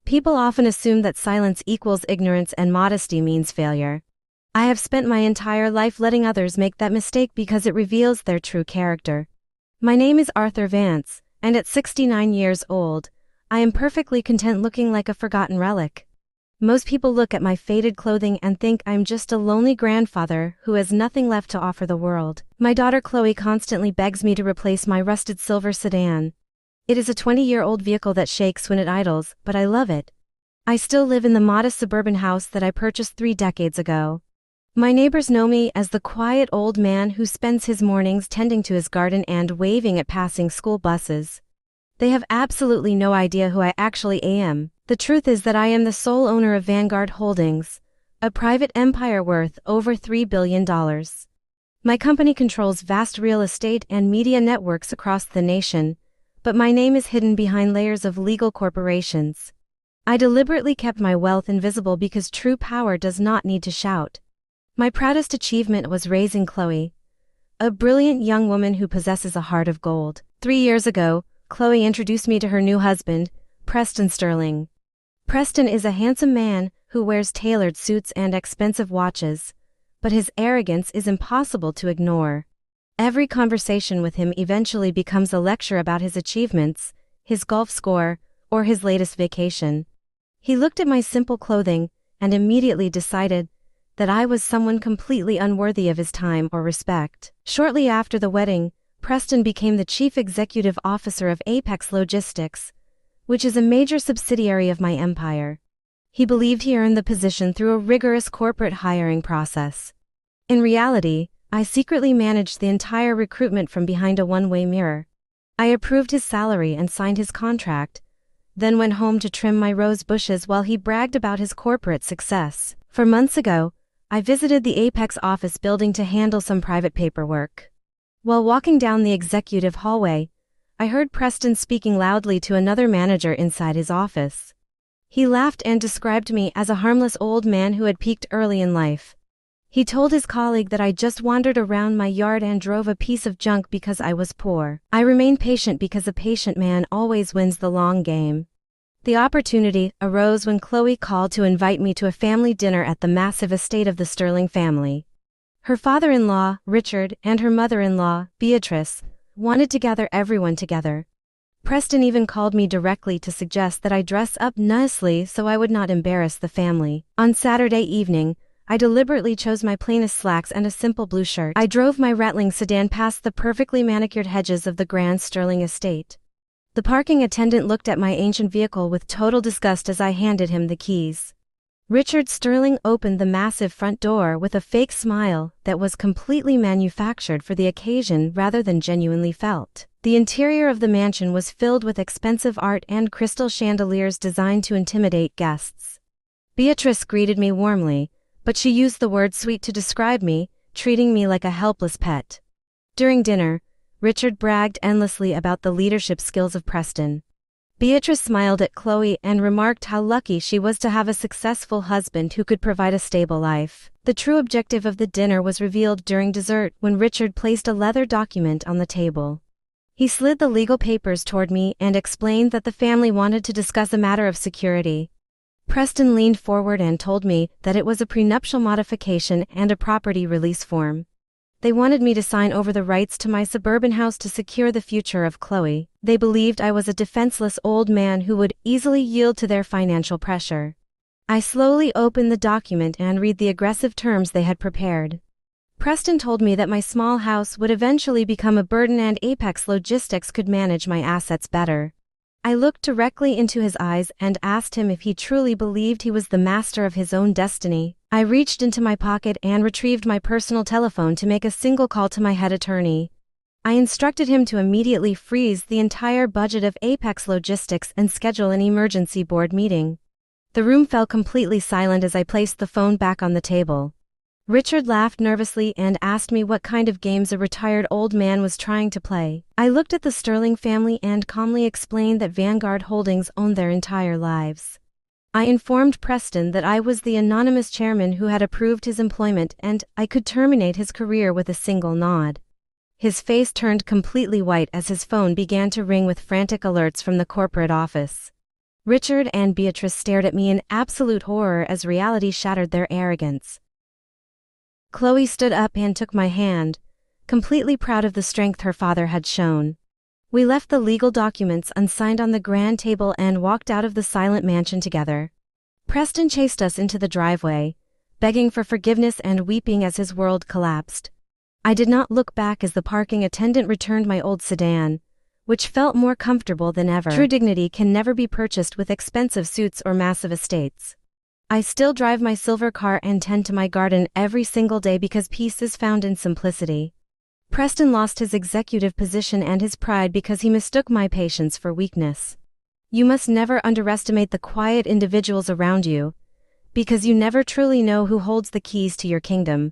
People often assume that silence equals ignorance and modesty means failure. I have spent my entire life letting others make that mistake because it reveals their true character. My name is Arthur Vance, and at 69 years old, I am perfectly content looking like a forgotten relic. Most people look at my faded clothing and think I'm just a lonely grandfather who has nothing left to offer the world. My daughter Chloe constantly begs me to replace my rusted silver sedan. It is a 20-year-old vehicle that shakes when it idles, but I love it. I still live in the modest suburban house that I purchased 3 decades ago. My neighbors know me as the quiet old man who spends his mornings tending to his garden and waving at passing school buses. They have absolutely no idea who I actually am. The truth is that I am the sole owner of Vanguard Holdings, a private empire worth over $3 billion. My company controls vast real estate and media networks across the nation, but my name is hidden behind layers of legal corporations. I deliberately kept my wealth invisible because true power does not need to shout. My proudest achievement was raising Chloe, a brilliant young woman who possesses a heart of gold. 3 years ago, Chloe introduced me to her new husband, Preston Sterling. Preston is a handsome man who wears tailored suits and expensive watches, but his arrogance is impossible to ignore. Every conversation with him eventually becomes a lecture about his achievements, his golf score, or his latest vacation. He looked at my simple clothing and immediately decided that I was someone completely unworthy of his time or respect. Shortly after the wedding, Preston became the chief executive officer of Apex Logistics, which is a major subsidiary of my empire. He believed he earned the position through a rigorous corporate hiring process. In reality, I secretly managed the entire recruitment from behind a one-way mirror. I approved his salary and signed his contract, then went home to trim my rose bushes while he bragged about his corporate success. 4 months ago, I visited the Apex office building to handle some private paperwork. While walking down the executive hallway, I heard Preston speaking loudly to another manager inside his office. He laughed and described me as a harmless old man who had peaked early in life. He told his colleague that I just wandered around my yard and drove a piece of junk because I was poor. I remained patient because a patient man always wins the long game. The opportunity arose when Chloe called to invite me to a family dinner at the massive estate of the Sterling family. Her father-in-law, Richard, and her mother-in-law, Beatrice, wanted to gather everyone together. Preston even called me directly to suggest that I dress up nicely so I would not embarrass the family. On Saturday evening, I deliberately chose my plainest slacks and a simple blue shirt. I drove my rattling sedan past the perfectly manicured hedges of the grand Sterling estate. The parking attendant looked at my ancient vehicle with total disgust as I handed him the keys. Richard Sterling opened the massive front door with a fake smile that was completely manufactured for the occasion rather than genuinely felt. The interior of the mansion was filled with expensive art and crystal chandeliers designed to intimidate guests. Beatrice greeted me warmly, but she used the word sweet to describe me, treating me like a helpless pet. During dinner, Richard bragged endlessly about the leadership skills of Preston. Beatrice smiled at Chloe and remarked how lucky she was to have a successful husband who could provide a stable life. The true objective of the dinner was revealed during dessert when Richard placed a leather document on the table. He slid the legal papers toward me and explained that the family wanted to discuss a matter of security. Preston leaned forward and told me that it was a prenuptial modification and a property release form. They wanted me to sign over the rights to my suburban house to secure the future of Chloe. They believed I was a defenseless old man who would easily yield to their financial pressure. I slowly opened the document and read the aggressive terms they had prepared. Preston told me that my small house would eventually become a burden and Apex Logistics could manage my assets better. I looked directly into his eyes and asked him if he truly believed he was the master of his own destiny. I reached into my pocket and retrieved my personal telephone to make a single call to my head attorney. I instructed him to immediately freeze the entire budget of Apex Logistics and schedule an emergency board meeting. The room fell completely silent as I placed the phone back on the table. Richard laughed nervously and asked me what kind of games a retired old man was trying to play. I looked at the Sterling family and calmly explained that Vanguard Holdings owned their entire lives. I informed Preston that I was the anonymous chairman who had approved his employment and I could terminate his career with a single nod. His face turned completely white as his phone began to ring with frantic alerts from the corporate office. Richard and Beatrice stared at me in absolute horror as reality shattered their arrogance. Chloe stood up and took my hand, completely proud of the strength her father had shown. We left the legal documents unsigned on the grand table and walked out of the silent mansion together. Preston chased us into the driveway, begging for forgiveness and weeping as his world collapsed. I did not look back as the parking attendant returned my old sedan, which felt more comfortable than ever. True dignity can never be purchased with expensive suits or massive estates. I still drive my silver car and tend to my garden every single day because peace is found in simplicity. Preston lost his executive position and his pride because he mistook my patience for weakness. You must never underestimate the quiet individuals around you, because you never truly know who holds the keys to your kingdom.